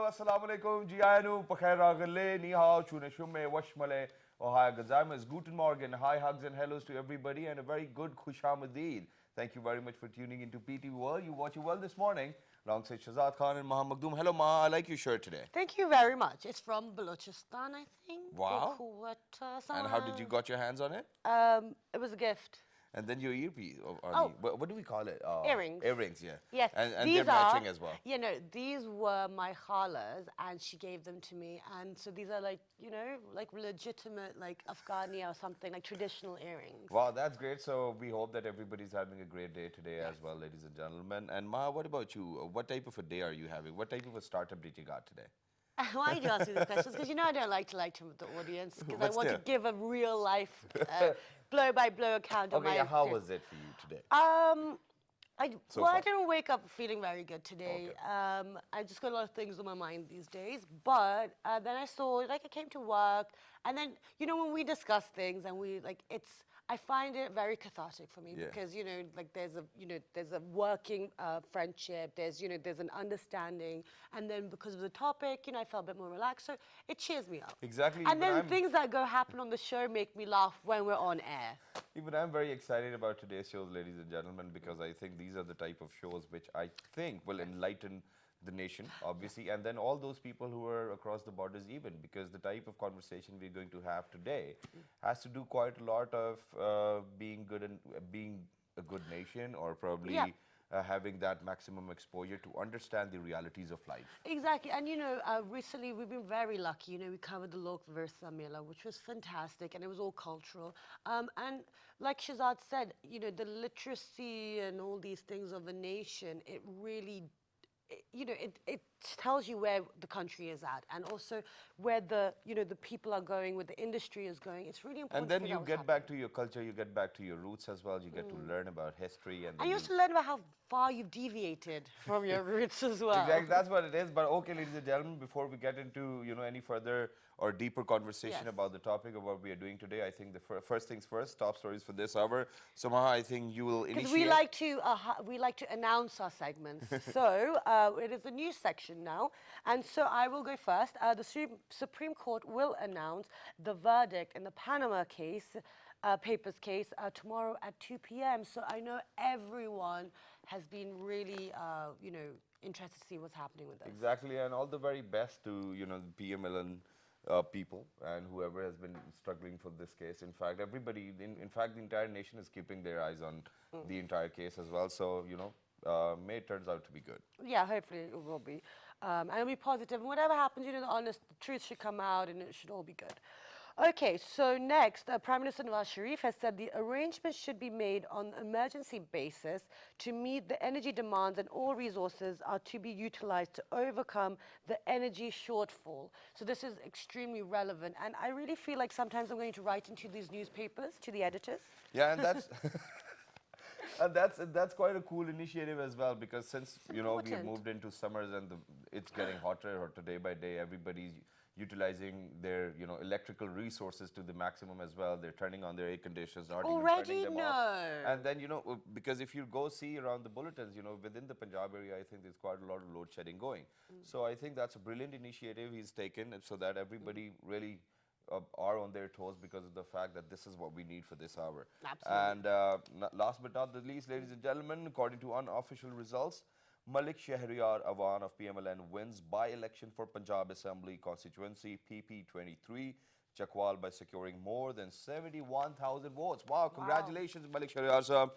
assalamu alaikum, Jianu, Pakhairagale, Ni hao, Chune Shume, Washmale, Ohio Gazamas, Guten Morgen, hi, hugs and hellos to everybody, and a very good Khushamadid. Thank you very much for tuning into PT World. You watch it well this morning, alongside Shazad Khan and Maha Magdoom. Hello, Maha, I like your shirt today. Thank you very much. It's from Balochistan, I think. Wow. Or Quetta, And how did you got your hands on it? It was a gift. And then your earpiece, Oh. what do we call it? Earrings. Earrings, yeah. Yes, And these they're matching as well. You know, these were my khala's, and she gave them to me. And so these are like, you know, like legitimate, like Afghani or something, like traditional earrings. Wow, that's great. So we hope that everybody's having a great day today as well, ladies and gentlemen. And Ma, what about you? What type of a day are you having? What type of a startup did you got today? Why do you ask me these questions? Because you know I don't like to lie to the audience, because I But want to still. give a real life blow-by-blow account of my Okay, how experience. was it for you today? So I far. didn't wake up feeling very good today. Okay. I just got a lot of things on my mind these days. But then I saw, like, I came to work, and then, you know, when we discuss things and we, like, I find it very cathartic for me, Yeah. because, you know, like, there's a working friendship, there's an understanding, and then because of the topic, you know, I felt a bit more relaxed, so it cheers me up. Exactly. And even then things that happen on the show make me laugh when we're on air. Even I'm very excited about today's shows, ladies and gentlemen, because I think these are the type of shows which I think will enlighten the nation, obviously, and then all those people who are across the borders even, because the type of conversation we're going to have today has to do quite a lot of being good and being a good nation, or probably Yeah. having that maximum exposure to understand the realities of life. Exactly, and you know, recently we've been very lucky. You know, we covered the Lok Virsa Mela, which was fantastic, and it was all cultural. And like Shazad said, you know, the literacy and all these things of a nation, it really, you know, it tells you where the country is at, and also where the people are going, where the industry is going. It's really important. And then to figure you out what's get back happening. to your culture, you get back to your roots as well, you get to learn about history, and And then you also learn about how far you've deviated from your roots as well. Exactly, that's what it is. But okay, ladies and gentlemen, before we get into any further or deeper conversation Yes. about the topic of what we are doing today, I think the first things first, top stories for this hour. So Maha, I think you will Because initiate. we like to announce our segments. So it is a new section now, and so I will go first. The Supreme Court will announce the verdict in the Panama Papers case tomorrow at 2 p.m. So I know everyone has been really, interested to see what's happening with this. Exactly, and all the very best to the PMLN people and whoever has been struggling for this case. In fact, everybody, in fact, the entire nation is keeping their eyes on the entire case as well. So may it turns out to be good. Yeah, hopefully it will be. And it'll be positive. And whatever happens, you know, the truth should come out, and it should all be good. Okay, so next, Prime Minister Nawaz Sharif has said the arrangements should be made on an emergency basis to meet the energy demands, and all resources are to be utilized to overcome the energy shortfall. So this is extremely relevant, and I really feel like sometimes I'm going to write into these newspapers, to the editors. Yeah, and that's and that's quite a cool initiative as well, because since we've important. moved into summers and it's getting hotter day by day, everybody's utilizing their electrical resources to the maximum as well. They're turning on their air conditioners, not even turning them off. And then because if you go see around the bulletins, within the Punjab area, I think there's quite a lot of load shedding going. So I think that's a brilliant initiative he's taken, so that everybody really are on their toes, because of the fact that this is what we need for this hour. Absolutely. And last but not the least, ladies and gentlemen, according to unofficial results, Malik Shahriyar Awan of PMLN wins by-election for Punjab Assembly constituency PP23 Chakwal by securing more than 71,000 votes. Wow, congratulations, Malik Shahriyar sir.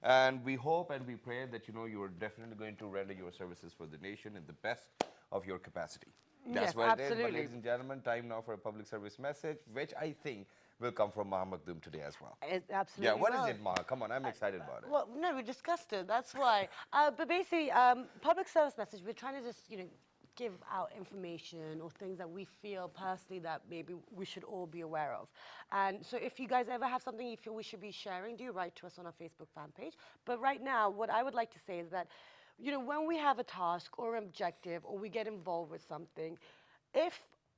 And we hope and we pray that you are definitely going to render your services for the nation in the best of your capacity. That's Yes, what it is. But absolutely. ladies and gentlemen, time now for a public service message, which I think will come from Maha Magdoom today as well. Absolutely. Yeah, what is it, Maha? Come on, I'm excited about it. Well, no, we discussed it. That's why. But basically, public service message. We're trying to just, give out information or things that we feel personally that maybe we should all be aware of. And so, if you guys ever have something you feel we should be sharing, do write to us on our Facebook fan page. But right now, what I would like to say is that, when we have a task or an objective, or we get involved with something,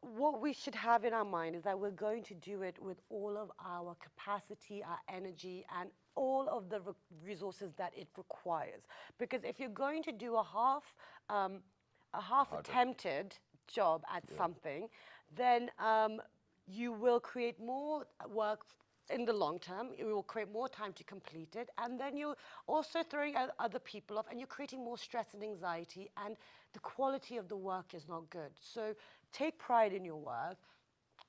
what we should have in our mind is that we're going to do it with all of our capacity, our energy, and all of the resources that it requires. Because if you're going to do a half attempted job at something, then you will create more work in the long term. It will create more time to complete it, and then you're also throwing other people off, and you're creating more stress and anxiety, and the quality of the work is not good. So take pride in your work.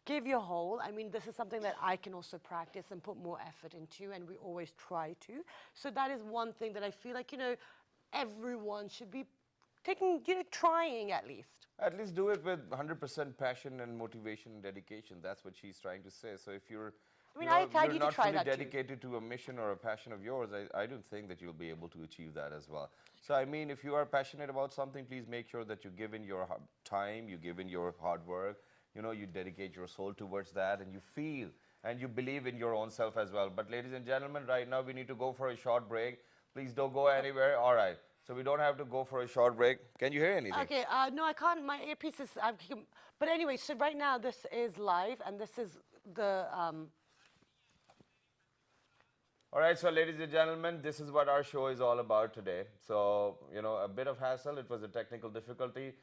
Give your whole. I mean, this is something that I can also practice and put more effort into, and we always try to. So that is one thing that I feel like, everyone should be taking, trying at least. At least do it with 100% passion and motivation and dedication. That's what she's trying to say. So if you're, I you're need not to try fully that dedicated to a mission or a passion of yours, I don't think that you'll be able to achieve that as well. So I mean, if you are passionate about something, please make sure that you give in your time, you give in your hard work, you dedicate your soul towards that, and you feel and you believe in your own self as well. But ladies and gentlemen, right now we need to go for a short break. Please don't go anywhere. All right. So we don't have to go for a short break. Can you hear anything? Okay, no, I can't. My earpiece is. But anyway, so right now this is live, and this is the. All right, so ladies and gentlemen, this is what our show is all about today. So, a bit of hassle. It was a technical difficulty.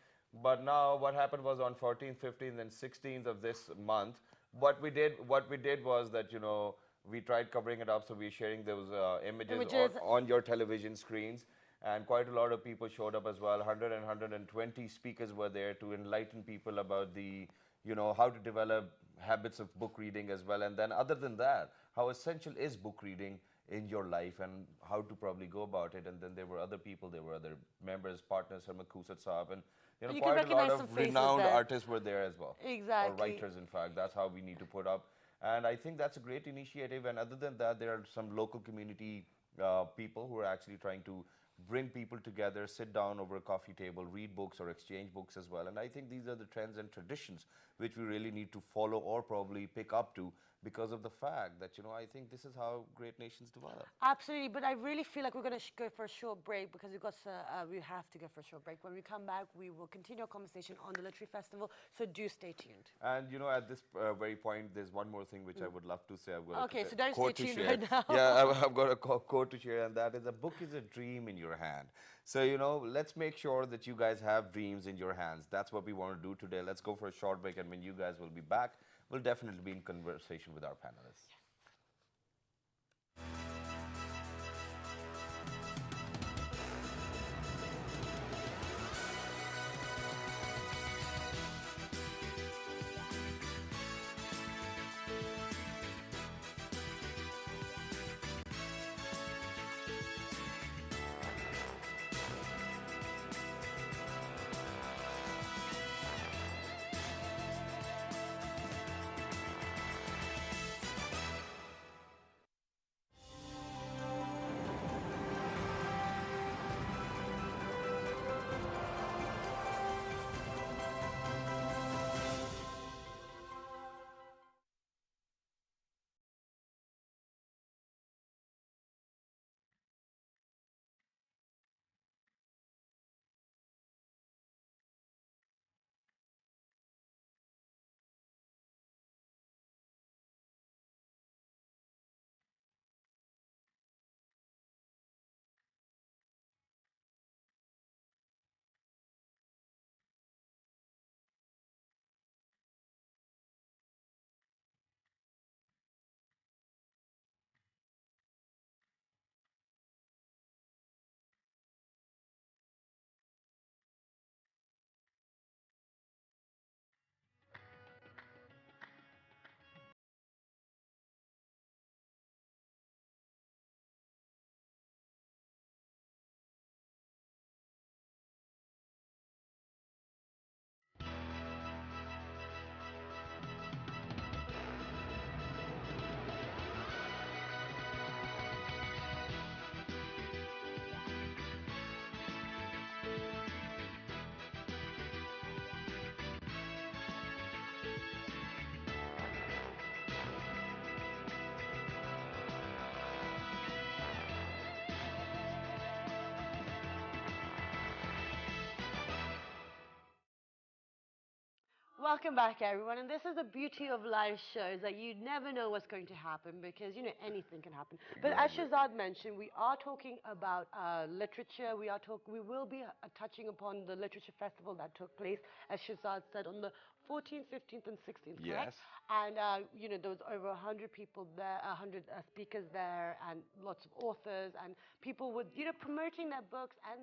But now what happened was on 14th, 15th, and 16th of this month, what we did was that, we tried covering it up. So we're sharing those images. On your television screens. And quite a lot of people showed up as well. 100 and 120 speakers were there to enlighten people about the, how to develop habits of book reading as well. And then other than that, how essential is book reading in your life and how to probably go about it. And then there were other people, there were other members, partners, Kusat Saab, and quite a lot of renowned artists were there as well. Exactly. Or writers, in fact. That's how we need to put up. And I think that's a great initiative. And other than that, there are some local community people who are actually trying to bring people together, sit down over a coffee table, read books or exchange books as well. And I think these are the trends and traditions which we really need to follow or probably pick up to, because of the fact that, I think this is how great nations develop. Absolutely, but I really feel like we're going to go for a short break because we have to go for a short break. When we come back, we will continue our conversation on the Literary Festival, so do stay tuned. And, at this very point, there's one more thing which I would love to say. I've got so don't stay tuned right now. Yeah, I've got a quote to share, and that is, a book is a dream in your hand. So, let's make sure that you guys have dreams in your hands. That's what we want to do today. Let's go for a short break, and when you guys will be back, we'll definitely be in conversation with our panelists. Welcome back, everyone. And this is the beauty of live shows that you never know what's going to happen because, anything can happen. But as Exactly. Shazad mentioned, we are talking about literature. We will be touching upon the literature festival that took place, as Shazad said, on the 14th, 15th, and 16th, correct? Yes. And, there was over 100 people there, 100 speakers there, and lots of authors, and people would, promoting their books and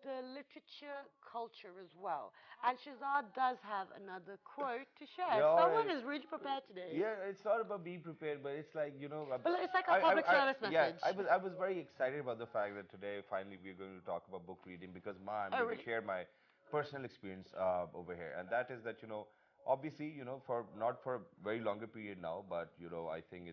the literature culture as well. And Shazad does have another quote to share. Yeah, all Someone right. is really prepared today. Yeah, it's not about being prepared, but it's like, But it's like a public service yeah, message. I was very excited about the fact that today finally we're going to talk about book reading because I'm Oh, going to really? share my personal experience over here, and that is that obviously for not for a very longer period now, but I think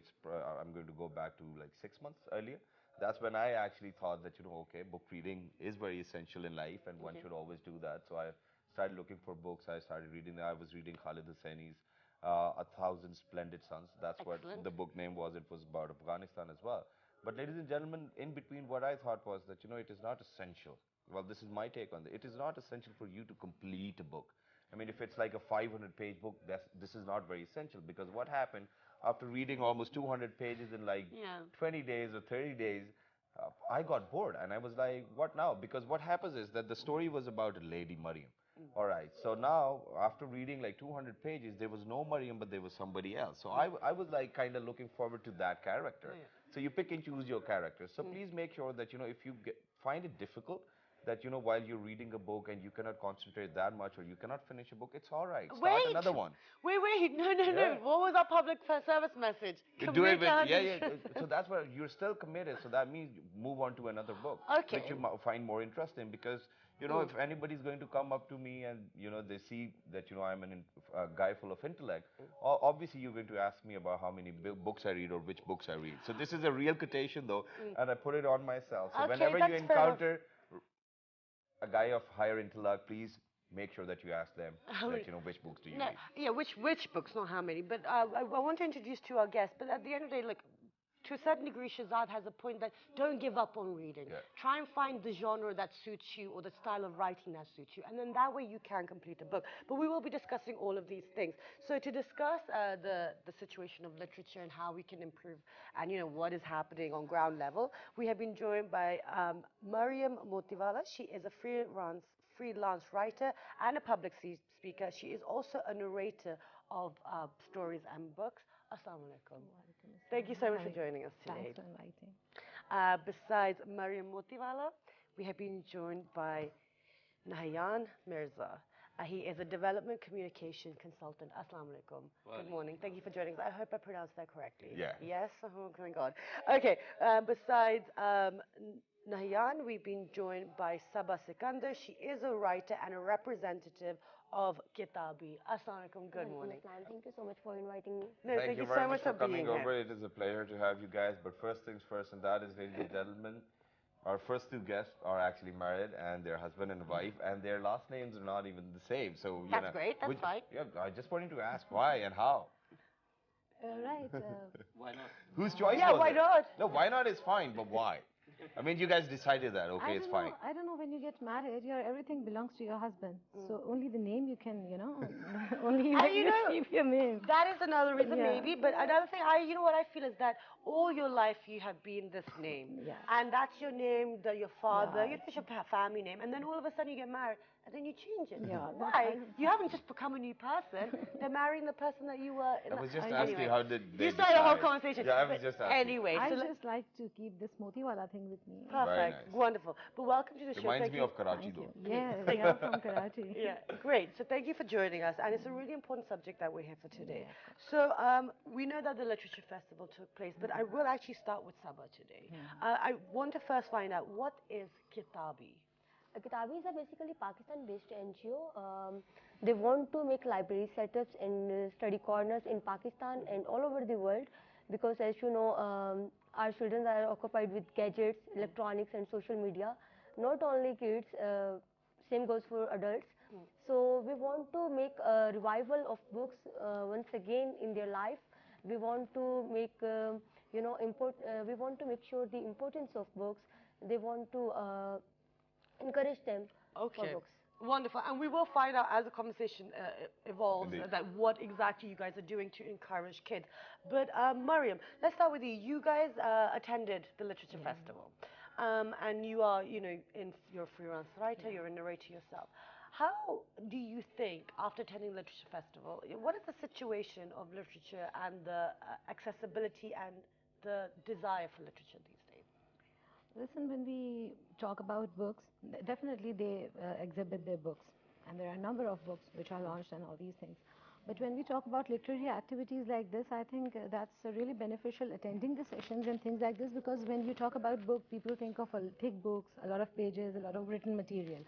I'm going to go back to like 6 months earlier. That's when I actually thought that okay, book reading is very essential in life, and one Okay. should always do that. So I started looking for books. I started reading. I was reading Khalid Hosseini's A Thousand Splendid Suns. That's what Excellent. the book name was. It was about Afghanistan as well. But ladies and gentlemen, in between, what I thought was that it is not essential. Well, this is my take on it. It is not essential for you to complete a book. I mean, if it's like a 500-page book, this is not very essential because what happened after reading almost 200 pages in like Yeah. 20 days or 30 days, I got bored and I was like, what now? Because what happens is that the story was about a lady, Mariam. All right, so now after reading like 200 pages, there was no Mariam, but there was somebody else. So I was like kind of looking forward to that character. Yeah. So you pick and choose your characters. So please make sure that, if you find it difficult, that, while you're reading a book and you cannot concentrate that much or you cannot finish a book, it's all right. Start Wait, another one. wait. No, no, no. Yeah. What was our public service message? Do it Commit with, yeah, yeah. 100. So that's where you're still committed. So that means you move on to another book, which Okay. you find more interesting because, if anybody's going to come up to me and, they see that, I'm a guy full of intellect, obviously you're going to ask me about how many books I read or which books I read. So this is a real quotation though, and I put it on myself. So Okay, whenever you that's fair enough. encounter a guy of higher intellect, please make sure that you ask them that, which books do you No, read. yeah, which books, not how many. But I want to introduce to our guests. But at the end of the day, look, to a certain degree, Shazad has a point that don't give up on reading. Yeah. Try and find the genre that suits you or the style of writing that suits you, and then that way you can complete a book. But we will be discussing all of these things. So to discuss the situation of literature and how we can improve, and what is happening on ground level, we have been joined by Mariam Motiwala. She is a freelance writer and a public speaker. She is also a narrator of stories and books. Assalamu alaikum. Thank you so much for joining us today. Thanks for inviting. Besides Mariam Motiwala, we have been joined by Nahayan Mirza. He is a development communication consultant. Assalamu alaikum. Good morning. Thank you for joining us. I hope I pronounced that correctly. Yeah. Yes? Oh, thank God. Okay. Besides Nahayan, we've been joined by Saba Sikandar. She is a writer and a representative of Kitabi. Assalamu alaikum. Good morning. Thank you so much for inviting me. No, Thank you so very much much for coming being here. over. It is a pleasure to have you guys. But first things first, and that is, ladies and gentlemen, our first two guests are actually married, and they're husband and wife, and their last names are not even the same. So That's great. That's fine. Yeah, I just wanted to ask why and how. Right. Why not? Whose choice Yeah, was why it? not? No, why not is fine, but why? I mean, you guys decided that. Okay, it's fine. I don't know, when you get married, everything belongs to your husband. So only the name you can, only you receive your name. That is another reason, Yeah. maybe. But another thing, what I feel is that all your life you have been this name, Yeah. and that's your name, your father, Yeah, it's your family name, and then all of a sudden you get married, and then you change it. Yeah, Why? You haven't just become a new person. They're marrying the person that you were. I was just Anyway. asking how did they You started the whole decide? conversation. Yeah, I was But just asking. anyway, I so just like to keep this Motiwala thing with me. perfect, nice. wonderful. But welcome to the show. Reminds Thank me you. of Karachi Thank though. you. Yeah, we are from Karachi. Yeah, great. So thank you for joining us, and it's a really important subject that we're here for today. Yeah, of So we know that the literature festival took place, but I will actually start with Saba today. I want to first find out what is Kitabi. Kitabi is a basically Pakistan-based NGO. They want to make library setups and study corners in Pakistan and all over the world, because as you know, our children are occupied with gadgets, electronics and social media. Not only kids, same goes for adults. So we want to make a revival of books once again in their life. We want to make, we want to make sure the importance of books. They want to encourage them for books. Wonderful. And we will find out as the conversation evolves Indeed. that what exactly you guys are doing to encourage kids. But Mariam, let's start with you. You guys attended the Literature Festival. And you are, you're a freelance writer, you're a narrator yourself. How do you think, after attending the Literature Festival, what is the situation of literature and the accessibility and the desire for literature these days? Listen, when we talk about books, definitely they exhibit their books. And there are a number of books which are launched and all these things. But when we talk about literary activities like this, I think that's really beneficial attending the sessions and things like this, because when you talk about book, people think of thick books, a lot of pages, a lot of written material.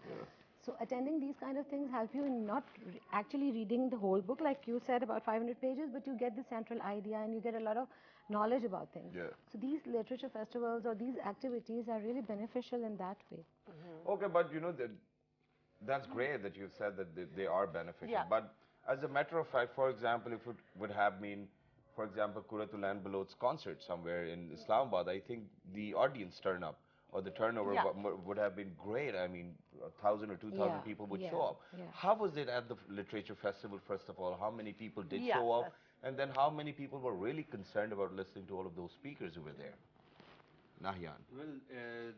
So attending these kind of things help you in not actually reading the whole book, like you said, about 500 pages, but you get the central idea and you get a lot of knowledge about things. Yeah. So these literature festivals or these activities are really beneficial in that way. Okay, but that's great that you said that they are beneficial. Yeah. But as a matter of fact, for example, if it would have been, for example, Kuratul Balot's concert somewhere in Islamabad, I think the audience turn up or the turnover Yeah. would have been great. I mean, 1,000 or 2,000 Yeah, people would yeah, show up. yeah. How was it at the literature festival, first of all? How many people did Yeah, show up? that's- And then how many people were really concerned about listening to all of those speakers who were there? Nahyan. Well,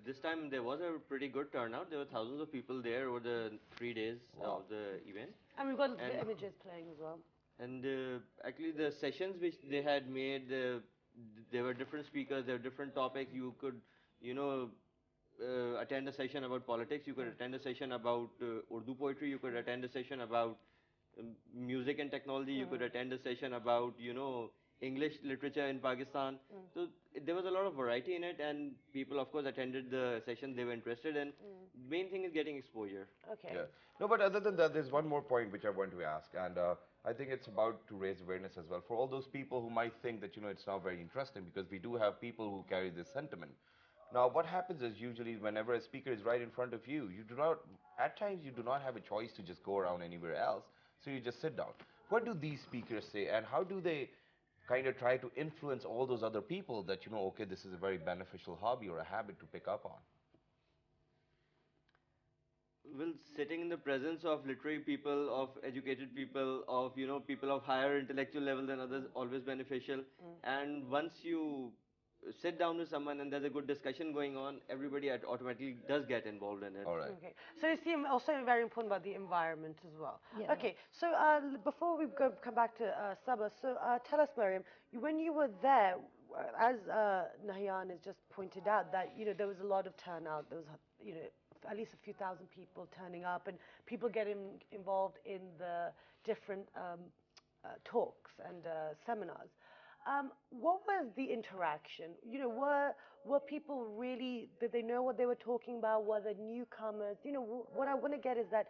this time there was a pretty good turnout. There were thousands of people there over the 3 days Wow. of the event. And we've got the And- images playing as well. And actually, the sessions which they had made, there were different speakers, there were different topics. You could, attend a session about politics. You could attend a session about Urdu poetry. You could attend a session about music and technology. You could attend a session about, English literature in Pakistan. So there was a lot of variety in it, and people, of course, attended the session they were interested in. Main thing is getting exposure. Okay. Yeah. No, but other than that, there's one more point which I want to ask, and I think it's about to raise awareness as well for all those people who might think that it's not very interesting, because we do have people who carry this sentiment. Now, what happens is usually whenever a speaker is right in front of you, at times you do not have a choice to just go around anywhere else, so you just sit down. What do these speakers say, and how do they kind of try to influence all those other people that, okay, this is a very beneficial hobby or a habit to pick up on? Well, sitting in the presence of literary people, of educated people, of people of higher intellectual level than others, always beneficial. And once you sit down with someone and there's a good discussion going on, everybody automatically does get involved in it. All right. Okay. So you see, also very important about the environment as well. Yeah. Okay. So before we come back to Sabah, so tell us, Mariam, when you were there, as Nahyan has just pointed out, that there was a lot of turnout. There was at least a few thousand people turning up, and people getting involved in the different talks and seminars. What was the interaction? Were people really, did they know what they were talking about? Were they newcomers? What I want to get is that,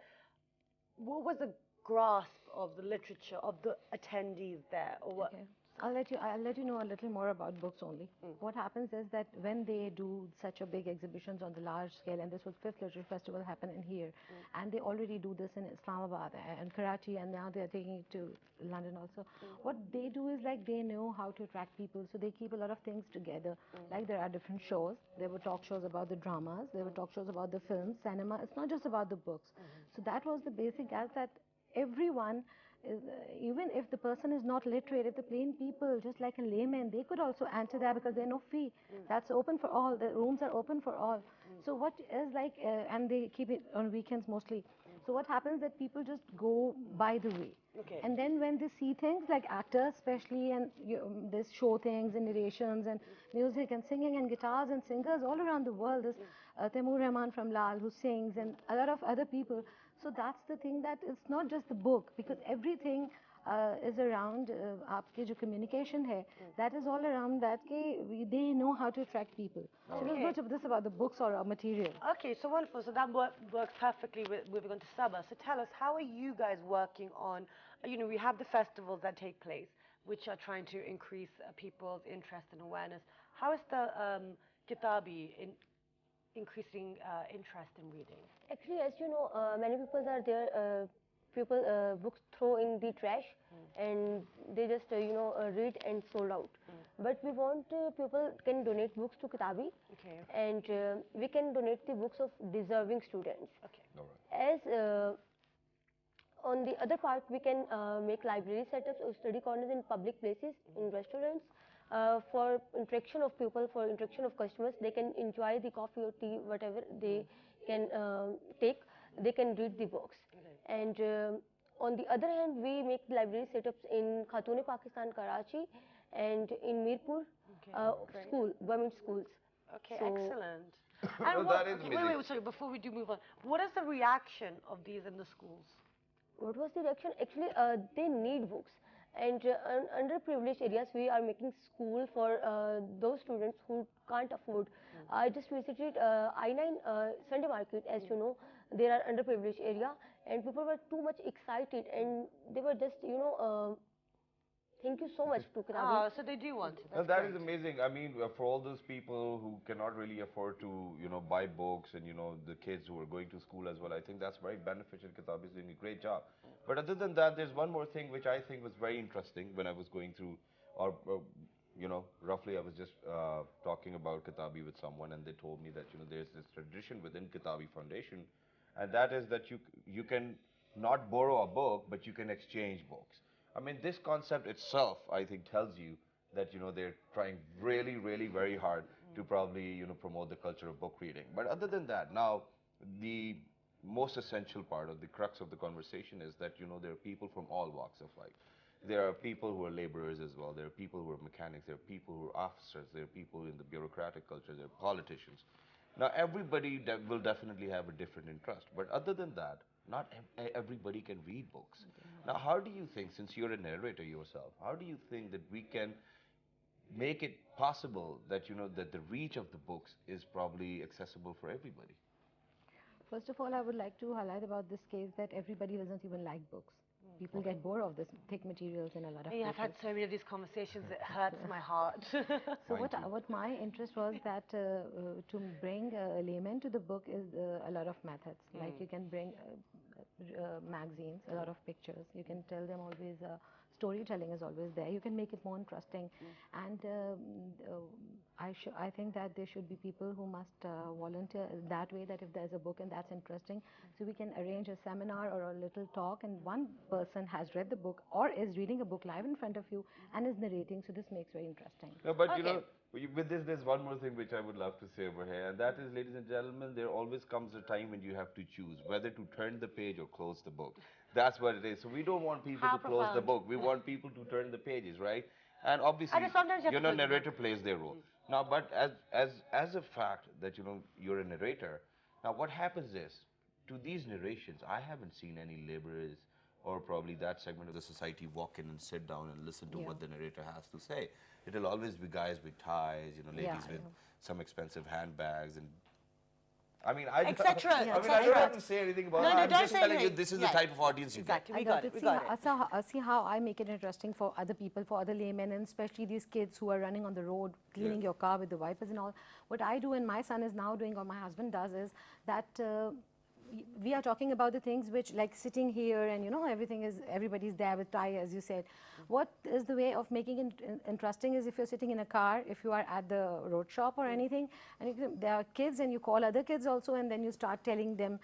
what was the grasp of the literature of the attendees there? Or what? Okay. I'll let you know a little more about books only. What happens is that when they do such a big exhibitions on the large scale, and this was fifth literature festival happening here, and they already do this in Islamabad and Karachi, and now they're taking it to London also. What they do is like they know how to attract people, so they keep a lot of things together. Like there are different shows. There were talk shows about the dramas. There were talk shows about the films, cinema. It's not just about the books. So that was the basic as that everyone is, even if the person is not literate, if the plain people, just like a layman, they could also enter there because there's no fee. That's open for all. The rooms are open for all. So what is like, and they keep it on weekends mostly. So what happens that people just go by the way. Okay. And then when they see things like actors especially, and this show things and narrations and music and singing and guitars and singers all around the world. There's Taimur Rahman from Lal who sings, and a lot of other people. So that's the thing, that it's not just the book, because everything is around आपके जो communication है, that is all around that they know how to attract people. So it was Okay. not just this about the books or material. Okay, so wonderful. So that works perfectly with moving on to Sabah. So tell us, how are you guys working on, we have the festivals that take place, which are trying to increase people's interest and awareness. How is the Kitabi increasing interest in reading? Actually, as you know, many people are there, books throw in the trash, and they just read and sold out. But we want people can donate books to Kitabi, and we can donate the books of deserving students. All right. As on the other part, we can make library setups or study corners in public places, in restaurants, for interaction of people, for interaction of customers. They can enjoy the coffee or tea, whatever they can take. They can read the books. And on the other hand, we make library setups in Khatoon-e-Pakistan, Karachi, and in Mirpur, government schools. Okay, So excellent. Well, And that is wait, amazing. sorry, before we do move on, what is the reaction of these in the schools? what was the reaction? Actually, they need books. And underprivileged areas, we are making school for those students who can't afford. I just visited I9 Sunday Market, as you know, they are underprivileged area, and people were too much excited, and they were just, thank you so much to Kitabi. Oh, so they do want it. Well, That's that great. is amazing. I mean, for all those people who cannot really afford to, buy books, and the kids who are going to school as well, I think that's very beneficial. Kitab is doing a great job. But other than that, there's one more thing which I think was very interesting when I was going through, or roughly I was just talking about Kitabi with someone, and they told me that there's this tradition within Kitabi Foundation, and that is that you can not borrow a book, but you can exchange books. I mean, this concept itself, I think, tells you that they're trying really, really very hard to probably promote the culture of book reading. But other than that, now the most essential part of the crux of the conversation is that there are people from all walks of life. There are people who are laborers as well. There are people who are mechanics. There are people who are officers. There are people in the bureaucratic culture. There are politicians. Now, everybody will definitely have a different interest. But other than that, not everybody can read books. Now, how do you think, since you're a narrator yourself, how do you think that we can make it possible that that the reach of the books is probably accessible for everybody? First of all, I would like to highlight about this case that everybody doesn't even like books. People get bored of this thick materials in a lot of Yeah, I've had places. so many of these conversations, it hurts my heart. So Mine too. what my interest was that to bring a layman to the book is a lot of methods. Like you can bring magazines, a lot of pictures. You can tell them always. Storytelling is always there. You can make it more interesting, and I think that there should be people who must volunteer that way. That if there's a book and that's interesting, so we can arrange a seminar or a little talk, and one person has read the book or is reading a book live in front of you and is narrating. So this makes very interesting. No, but Okay. with this, there's one more thing which I would love to say over here, and that is, ladies and gentlemen, there always comes a time when you have to choose whether to turn the page or close the book. That's what it is. So we don't want people How to close the profound. book. We want people to turn the pages, right? And obviously, And sometimes you have to close the book. narrator plays their role. Now, but as a fact that you're a narrator, now what happens is, to these narrations, I haven't seen any laborers or probably that segment of the society walk in and sit down and listen to Yeah. what the narrator has to say. It'll always be guys with ties, ladies Yeah, with yeah. some expensive handbags, and I mean, I Et cetera, I mean, et I don't cetera. have to say anything about No, it. no, I'm don't just say telling you anything. this is Yeah. the type of audience you Exactly. I We got got it. it. We See, got it. see how I make it interesting for other people, for other laymen, and especially these kids who are running on the road, cleaning your car with the wipers and all. What I do and my son is now doing, or my husband does, is that we are talking about the things which, like sitting here and everybody's there with tie, as you said. What is the way of making it interesting is if you're sitting in a car, if you are at the road shop or anything, and there are kids and you call other kids also, and then you start telling them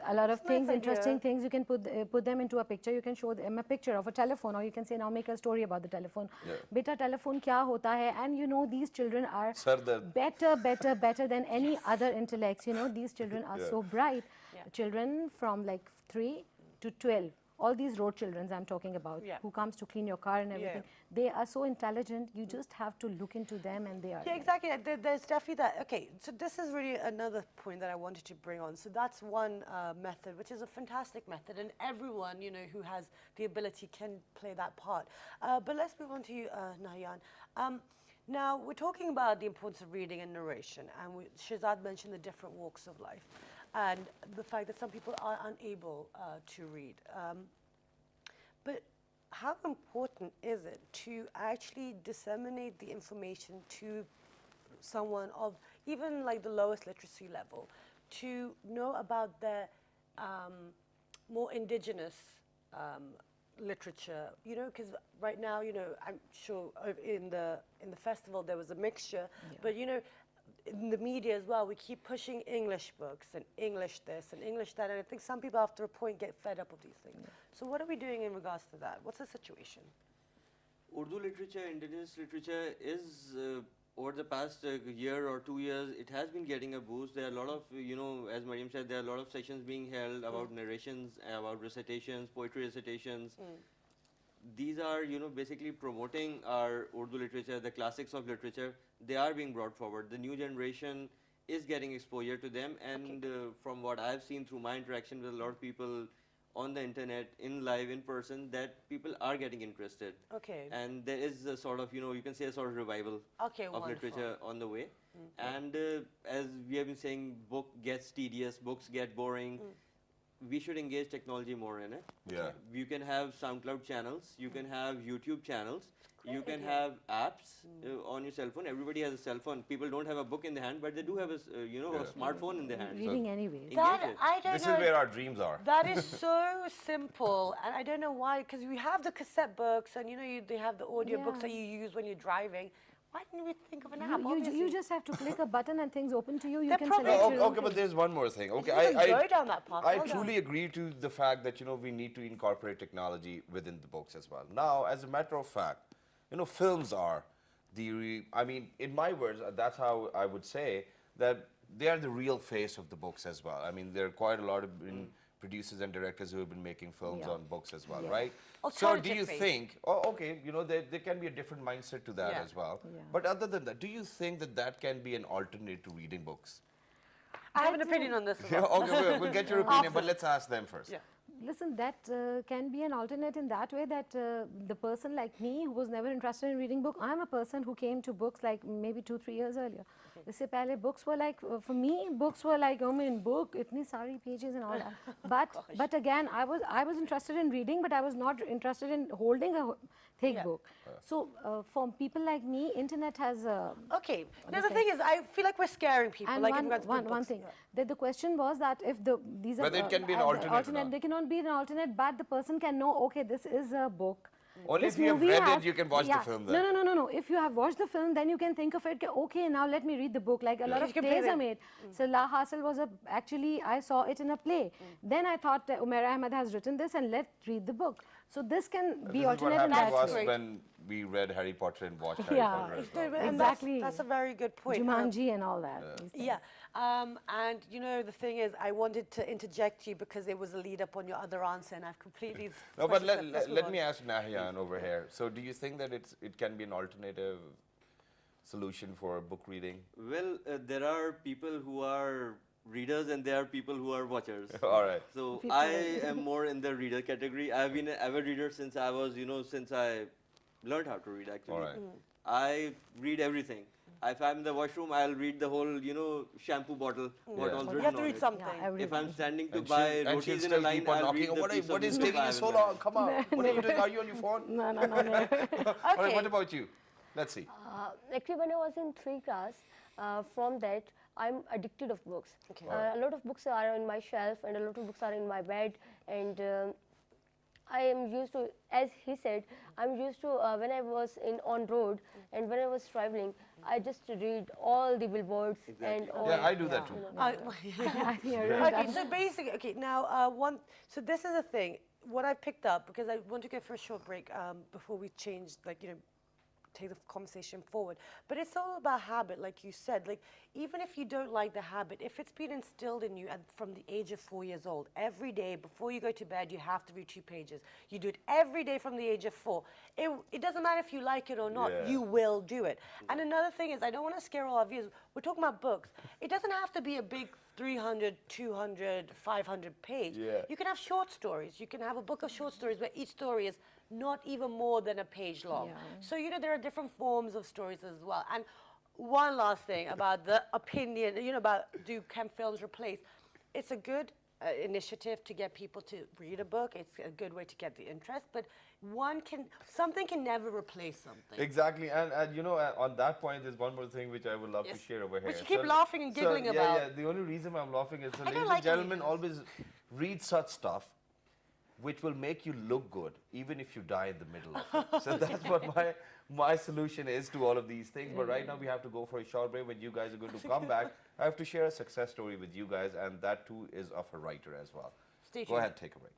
a lot of That's a things, nice interesting idea. things. You can put them into a picture. You can show them a picture of a telephone, or you can say, now make a story about the telephone. Yeah. Beta, telephone kya hota hai? And these children are Sar dard. better than any other intellects. These children are so bright. Children from like 3 to 12. All these road children I'm talking about, Yeah. who comes to clean your car and everything, they are so intelligent. You just have to look into them, and they are. Yeah, exactly. There's definitely that. Okay, so this is really another point that I wanted to bring on. So that's one method, which is a fantastic method, and everyone who has the ability can play that part. But let's move on to you, Nahyan. Now we're talking about the importance of reading and narration, and Shazad mentioned the different walks of life, and the fact that some people are unable to read. But how important is it to actually disseminate the information to someone of even like the lowest literacy level to know about their more indigenous literature, you know, because right now, you know, I'm sure in the festival there was a mixture, but you know, in the media as well, we keep pushing English books and English this and English that, and I think some people after a point get fed up of these things. So what are we doing in regards to that? What's the situation? Urdu literature, indigenous literature is over the past year or 2 years, it has been getting a boost. There are a lot of, you know, as Mariam said, there are a lot of sessions being held about narrations, about recitations, poetry recitations. These are, you know, basically promoting our Urdu literature, the classics of literature. They are being brought forward. The new generation is getting exposure to them, and from what I've seen through my interaction with a lot of people on the internet, in live, in person, that people are getting interested. Okay. And there is a sort of, you know, you can say a sort of revival of literature on the way. And as we have been saying, book gets tedious, books get boring. We should engage technology more in it. Yeah. You can have SoundCloud channels, you can have YouTube channels, you can have apps on your cell phone. Everybody has a cell phone. People don't have a book in their hand, but they do have a, you know, a smartphone in their hand. Reading anyways. That, Engage it. I don't This know. is where our dreams are. That is so simple, and I don't know why, because we have the cassette books, and you know, they have the audio books that you use when you're driving. Why didn't we think of an app? You just have to click a button and things open to you. You They're can probably- select your own Okay, but there's one more thing. Okay, You can go down that path. I Well done. truly agree to the fact that, you know, we need to incorporate technology within the books as well. Now, as a matter of fact, you know, films are I mean, in my words, that's how I would say that they are the real face of the books as well. I mean, there are quite a lot of producers and directors who have been making films on books as well, right? So do Alternative you face. think, okay, you know, there can be a different mindset to that as well. But other than that, do you think that that can be an alternate to reading books? I have an opinion on this as Yeah, well. okay, we'll get your opinion, but let's ask them first. Yeah. Listen, that can be an alternate in that way that the person like me who was never interested in reading book, I'm a person who came to books like maybe 2-3 years earlier. Isse pehle books were like, for me, books were like, oh man, book, itni sari pages and all that. But again, I was interested in reading, but I was not interested in holding a thick book. So for people like me, internet has Okay. Now the thing is, I feel like we're scaring people. and like in regards to one books. thing, that the question was that if these are Whether it can be an alternate or not. they cannot be an alternate, but the person can know, okay, this is a book. Only This if you have movie read has- it, you can watch the film then. No. If you have watched the film, then you can think of it, okay, now let me read the book. Like a lot You of can play plays are them. made. So La Hasil was actually, I saw it in a play. Then I thought Umair Ahmed has written this and let's read the book. So this can be This is what alternate in happened that to us way. when we read Harry Potter and watched Harry Yeah. Potter as well. And Exactly. That's a very good point. Jumanji and all that. these things. Yeah, and you know the thing is, I wanted to interject you because there was a lead up on your other answer, and I've completely. No, but questioned that. Let's move let on. me ask Nahyan over here. So do you think that it can be an alternative solution for book reading? Well, there are people who are readers and there are people who are watchers. All right. So I am more in the reader category. I've been an avid reader since I was, you know, since I learned how to read actually. All right. I read everything. If I'm in the washroom, I'll read the whole, you know, shampoo bottle, what Yeah. all's You written have to on read it. something. If I'm standing to And buy she'll rotis in a still line, keep on I'll knocking. read the piece What of is newspaper taking you I've so read. long? Come on. What are you doing? Are you on your phone? No. All right, what about you? Let's see. Actually, when I was in 3 class, from that, I'm addicted of books. Okay. A lot of books are on my shelf and a lot of books are in my bed, and I am used to, as he said, I'm used to when I was on road and when I was traveling, I just read all the billboards and all. Yeah, I do that too. I think I read Okay, so basically, now so this is the thing. What I picked up, because I want to go for a short break before we change, like, you know, take the conversation forward. But it's all about habit, like you said. Like, even if you don't like the habit, if it's been instilled in you from the age of 4 years old, every day before you go to bed, you have to read 2 pages. You do it every day from the age of 4. It doesn't matter if you like it or not, Yeah. you will do it. And another thing is, I don't want to scare all our viewers. We're talking about books. It doesn't have to be a big 300, 200, 500 page. Yeah. You can have short stories. You can have a book of short stories where each story is not even more than a page long. Yeah. So, you know, there are different forms of stories as well. And one last thing about the opinion, you know, about can films replace? It's a good initiative to get people to read a book. It's a good way to get the interest, but something can never replace something. Exactly, and you know, on that point, there's one more thing which I would love to Yes. share over here. Which you keep laughing and giggling about. Yeah, the only reason I'm laughing is, so I don't ladies like and gentlemen, it. always read such stuff which will make you look good even if you die in the middle of it. So that's what my solution is to all of these things. But right now we have to go for a short break. When you guys are going to come back, I have to share a success story with you guys, and that too is of a writer as well. Stay tuned. Go ahead, take a break.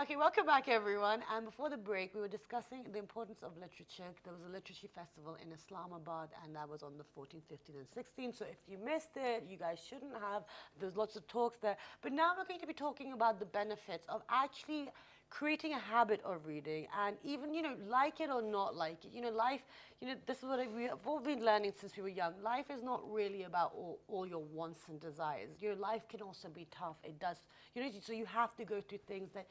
Okay, welcome back, everyone. And before the break, we were discussing the importance of literature. There was a literacy festival in Islamabad, and that was on the 14th, 15th, and 16th. So if you missed it, you guys shouldn't have. There's lots of talks there. But now we're going to be talking about the benefits of actually creating a habit of reading, and even, like it or not like it. Life, this is what we've all been learning since we were young. Life is not really about all your wants and desires. Your life can also be tough. It does, so you have to go through things that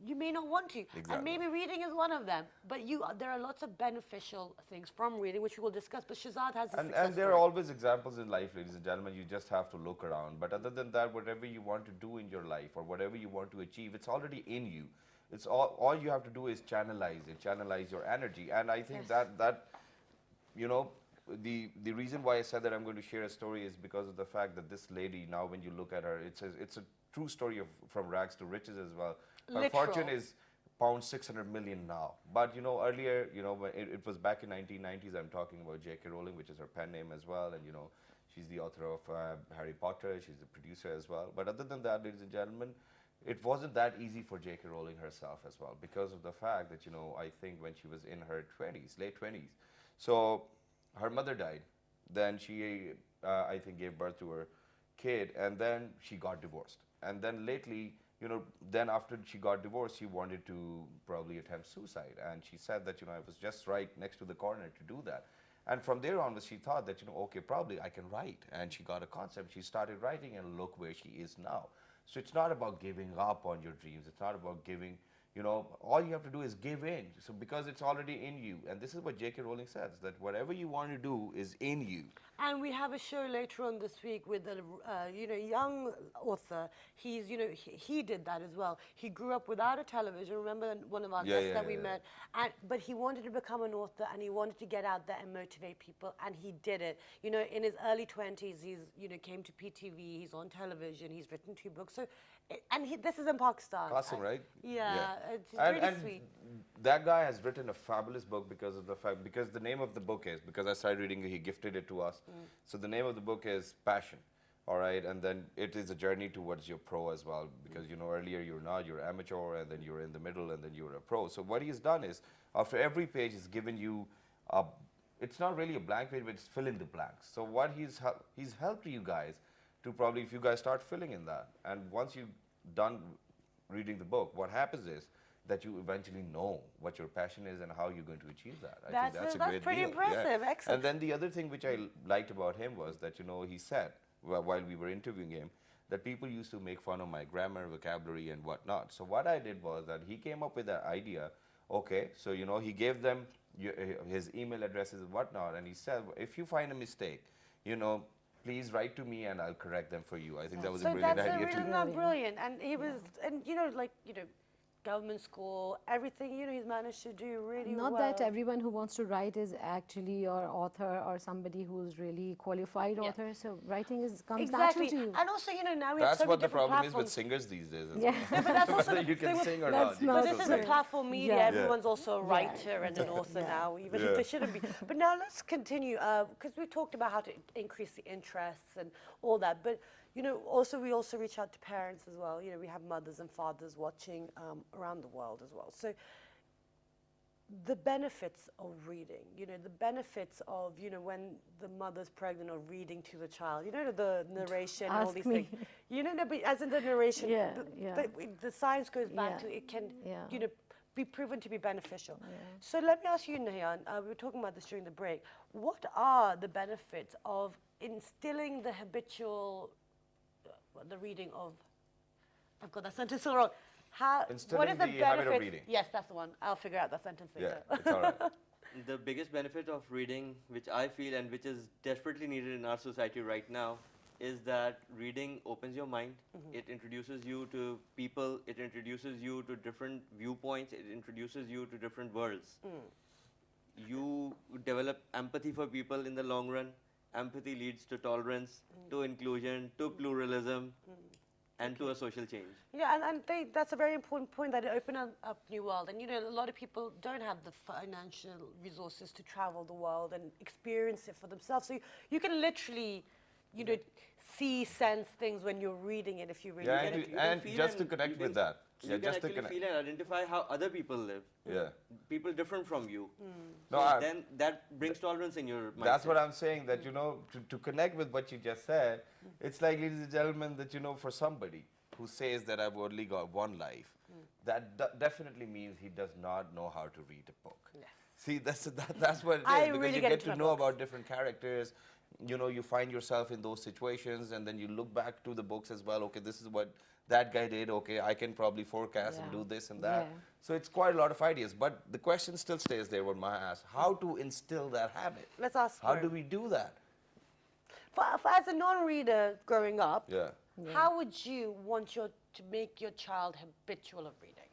you may not want to. Exactly. And maybe reading is one of them. But there are lots of beneficial things from reading, which we will discuss. But Shahzad has a And there are always examples in life, ladies and gentlemen. You just have to look around. But other than that, whatever you want to do in your life or whatever you want to achieve, it's already in you. It's all you have to do is channelize it, channelize your energy. And I think that the reason why I said that I'm going to share a story is because of the fact that this lady, now when you look at her, it's a true story of from rags to riches as well. Her fortune is pound 600 million now. But earlier, it was back in 1990s. I'm talking about J.K. Rowling, which is her pen name as well, and she's the author of Harry Potter. She's the producer as well. But other than that, ladies and gentlemen, it wasn't that easy for J.K. Rowling herself as well, because of the fact that I think when she was in her 20s, late 20s, so her mother died. Then she, I think, gave birth to her kid, and then she got divorced. And then lately, then after she got divorced, she wanted to probably attempt suicide. And she said that, it was just right next to the corner to do that. And from there on, she thought that, okay, probably I can write. And she got a concept. She started writing, and look where she is now. So it's not about giving up on your dreams. It's not about giving, you know, all you have to do is give in. So because it's already in you, and this is what J.K. Rowling says, that whatever you want to do is in you. And we have a show later on this week with a, young author. He's, he did that as well. He grew up without a television. Remember one of our guests that we met? But he wanted to become an author, and he wanted to get out there and motivate people, and he did it. You know, in his early 20s, he's, came to PTV. He's on television. He's written 2 books. So, this is in Pakistan. Qasim, right? Yeah, it's really sweet. That guy has written a fabulous book because of the fact, because the name of the book is, because I started reading it, he gifted it to us. So the name of the book is Passion, all right? And then it is a journey towards your pro as well, because, earlier you're amateur, and then you're in the middle, and then you're a pro. So what he's done is, after every page, he's given you it's not really a blank page, but it's fill in the blanks. So what he's helped you guys to probably, if you guys start filling in that, and once you've done reading the book, what happens is that you eventually know what your passion is and how you're going to achieve that. I think that's a great pretty deal. impressive. Yeah. Excellent. And then the other thing which I liked about him was that, he said, while we were interviewing him, that people used to make fun of my grammar, vocabulary, and whatnot. So what I did was that he came up with that idea. Okay, so, he gave them his email addresses and whatnot, and he said, if you find a mistake, please write to me and I'll correct them for you. I think that was a brilliant idea too. Isn't that brilliant? And he was, and government school, everything, he's managed to do really well. Not that everyone who wants to write is actually your author or somebody who's really qualified author. So writing comes natural to you. And also, now we have That's so many what the different problem is platforms. with singers these days. Yeah, but that's also whether you can sing or That's not. But this is a platform media. Yeah. Everyone's also a writer and an author now, even if they shouldn't be. But now let's continue, because we talked about how to increase the interests and all that. But we also reach out to parents as well. We have mothers and fathers watching around the world as well. So the benefits of reading, the benefits of, when the mother's pregnant, or reading to the child, the narration, all these things. But as in the narration, the science goes back to it can, be proven to be beneficial. So let me ask you, Nayan, we were talking about this during the break. What are the benefits of instilling the habitual the reading of, I've got that sentence all wrong. What is the habit of reading. Yes, that's the one. I'll figure out that sentence later. Yeah, it's all right. The biggest benefit of reading, which I feel and which is desperately needed in our society right now, is that reading opens your mind. It introduces you to people. It introduces you to different viewpoints. It introduces you to different worlds. You develop empathy for people in the long run. Empathy leads to tolerance, to inclusion, to pluralism, and to a social change. Yeah, and that's a very important point, that it opened up new world. And a lot of people don't have the financial resources to travel the world and experience it for themselves. So you can literally, see, sense things when you're reading it if you really get it. And just to connect with that. You can actually feel and identify how other people live. Yeah. People different from you. No, then that brings tolerance in your mind. That's what I'm saying, that, to connect with what you just said, it's like, ladies and gentlemen, that, for somebody who says that I've only got one life, that definitely means he does not know how to read a book. Yes. See, that's what it is, because you get to know about different characters. You find yourself in those situations, and then you look back to the books as well. Okay, this is what that guy did. Okay, I can probably forecast and do this and that. Yeah. So it's quite a lot of ideas. But the question still stays there, what Maha asked, how to instill that habit? Let's ask How her. do we do that? As a non-reader growing up, Yeah. how would you want to make your child habitual of reading?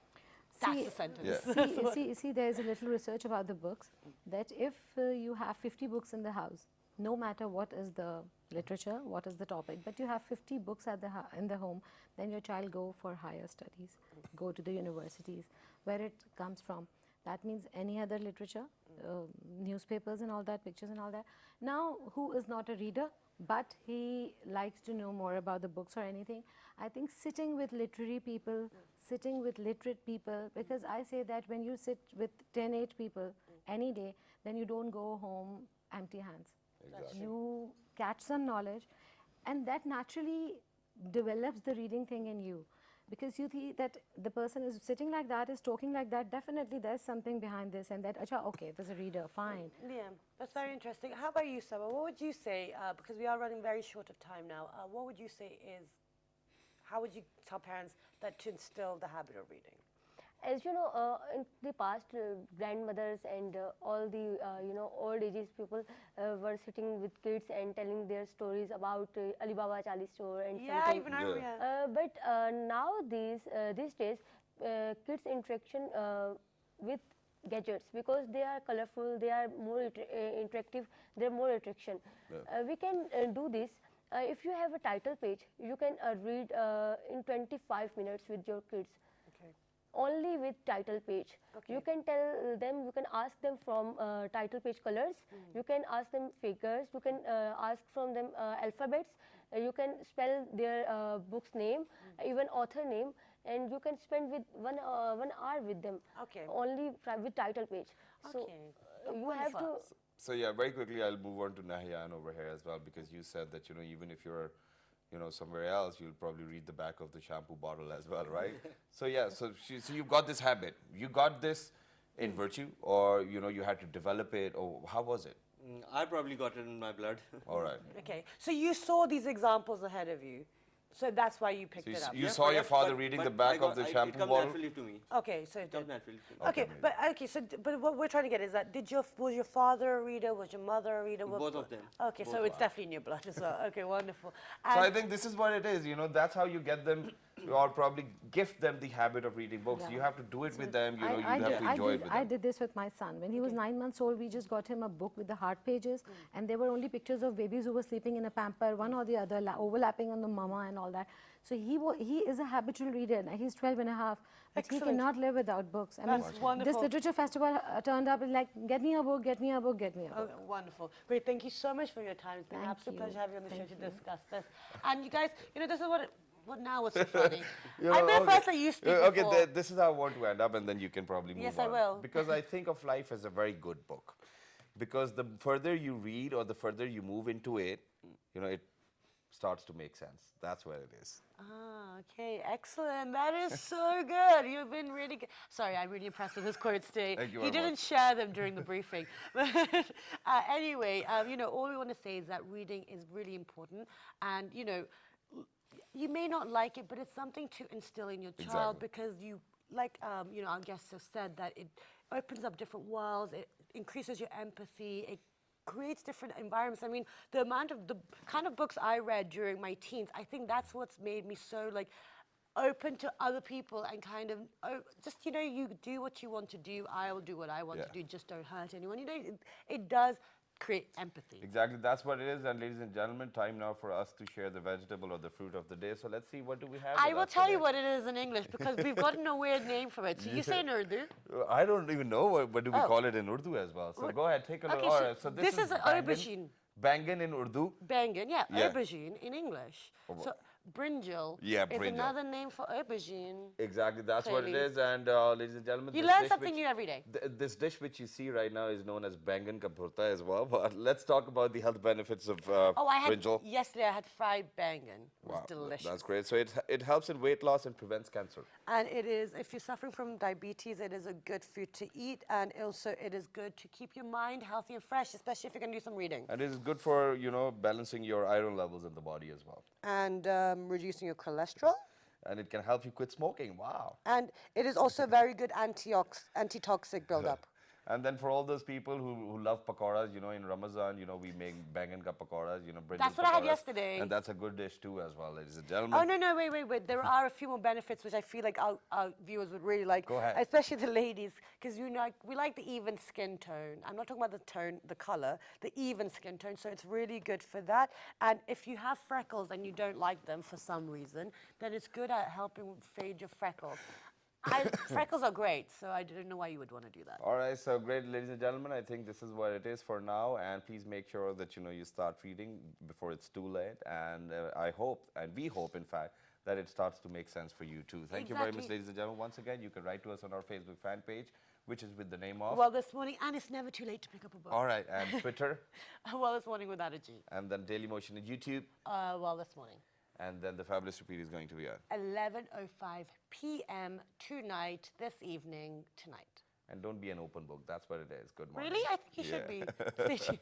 That's the sentence. Yeah. See, there is a little research about the books, that if you have 50 books in the house, no matter what is the literature, what is the topic, but you have 50 books in the home, then your child go for higher studies, go to the universities, where it comes from. That means any other literature, newspapers and all that, pictures and all that. Now, who is not a reader, but he likes to know more about the books or anything, I think sitting with literary people, sitting with literate people, because I say that when you sit with 10, 8 people any day, then you don't go home empty hands. Exactly. You catch some knowledge, and that naturally develops the reading thing in you. Because you see that the person is sitting like that, is talking like that, definitely there's something behind this, and that, okay, there's a reader, fine. Yeah, that's very interesting. How about you, Saba? What would you say, because we are running very short of time now, what would you say is, how would you tell parents that to instill the habit of reading? as you know, in the past, grandmothers and all the old ages people were sitting with kids and telling their stories about Alibaba Chali store and something. Even I remember. But now these days, kids interaction with gadgets, because they are colorful, they are more interactive, they are more attraction. We can do this. If you have a title page, you can read in 25 minutes with your kids. Only with title page. You can tell them, you can ask them from title page colors, you can ask them figures, you can ask from them alphabets, you can spell their book's name, even author name, and you can spend with 1 hour with them. Only with title page. So you have to. So yeah, very quickly I'll move on to Nahyan over here as well, because you said that even if you're somewhere else, you'll probably read the back of the shampoo bottle as well, right? So yeah, so you've got this habit. You got this in virtue, or you had to develop it, or how was it? I probably got it in my blood. All right. Okay, so you saw these examples ahead of you. So that's why you picked it up. You saw your father reading the back of the shampoo bottle? It comes naturally to me. Okay, so it comes naturally to me. Okay, but what we're trying to get is that was your father a reader? Was your mother a reader? Both of them. Okay, so it's definitely in your blood as well. Okay, wonderful. So I think this is what it is. That's how you get them, or probably gift them the habit of reading books. You have to do it with them. You have to enjoy it with them. I did this with my son. When he was 9 months old, we just got him a book with the hard pages, and there were only pictures of babies who were sleeping in a pamper, one or the other, overlapping on the mama and all that. So he is a habitual reader. Now he's 12 and a half, but he cannot live without books. I mean, wonderful. This literature festival turned up like, get me a book, get me a book, get me a book. Wonderful. Great, thank you so much for your time. It's been an absolute pleasure to have you on the show to discuss this. And you guys, this is what's so funny? I meant first that you speak Okay, this is how I want to end up, and then you can probably move on. Yes, I will. Because I think of life as a very good book. Because the further you read or the further you move into it, it starts to make sense. That's where it is. Okay, excellent. That is so good. You've been really good. Sorry, I'm really impressed with his quotes today. Thank you he very didn't share them during the briefing. But anyway, all we want to say is that reading is really important. And, you may not like it, but it's something to instill in your child because like our guests have said, that it opens up different worlds, it increases your empathy, it creates different environments. I mean, the kind of books I read during my teens, I think that's what's made me so open to other people and kind of just you do what you want to do. I will do what I want to do. Just don't hurt anyone. It does create empathy. Exactly, that's what it is. And ladies and gentlemen, time now for us to share the vegetable or the fruit of the day. So let's see, what do we have? I will tell you what it is in English, because we've gotten a weird name for it. So you say in Urdu. I don't even know what do we call it in Urdu as well. So go ahead, take a look. Okay, all right, so this is aubergine. Bangan in Urdu. Bangan, aubergine in English. So brinjal is another name for aubergine. Exactly, that's what it is. And ladies and gentlemen, you learn something new every day. This dish which you see right now is known as bangan ka bhurta as well. But let's talk about the health benefits of brinjal. Yesterday I had fried bangan. It was delicious. That's great. So it helps in weight loss and prevents cancer. And it is, if you're suffering from diabetes, it is a good food to eat. And also it is good to keep your mind healthy and fresh, especially if you're going to do some reading. And it is good for, balancing your iron levels in the body as well. And reducing your cholesterol. And it can help you quit smoking. Wow. And it is also very good antitoxic buildup. And then for all those people who love pakoras, in Ramadan, we make bangan ka pakoras, that's what I had yesterday. And that's a good dish too as well, ladies and gentlemen. Oh, no, wait. There are a few more benefits which I feel like our viewers would really like. Go ahead. Especially the ladies, because we like the even skin tone. I'm not talking about the color, the even skin tone. So it's really good for that. And if you have freckles and you don't like them for some reason, then it's good at helping fade your freckles. Freckles are great, so I didn't know why you would want to do that. All right, so great, ladies and gentlemen. I think this is what it is for now, and please make sure that you start reading before it's too late. And I hope, and we hope, in fact, that it starts to make sense for you too. Thank you very much, ladies and gentlemen. Once again, you can write to us on our Facebook fan page, which is with the name of Well This Morning, and it's never too late to pick up a book. All right, and Twitter. Well This Morning without a G. And then Daily Motion and YouTube. Well This Morning. And then the Fabulous Repeat is going to be on 11:05 p.m. tonight, this evening, tonight. And don't be an open book. That's what it is. Good morning. Really? I think you should be. Stay tuned.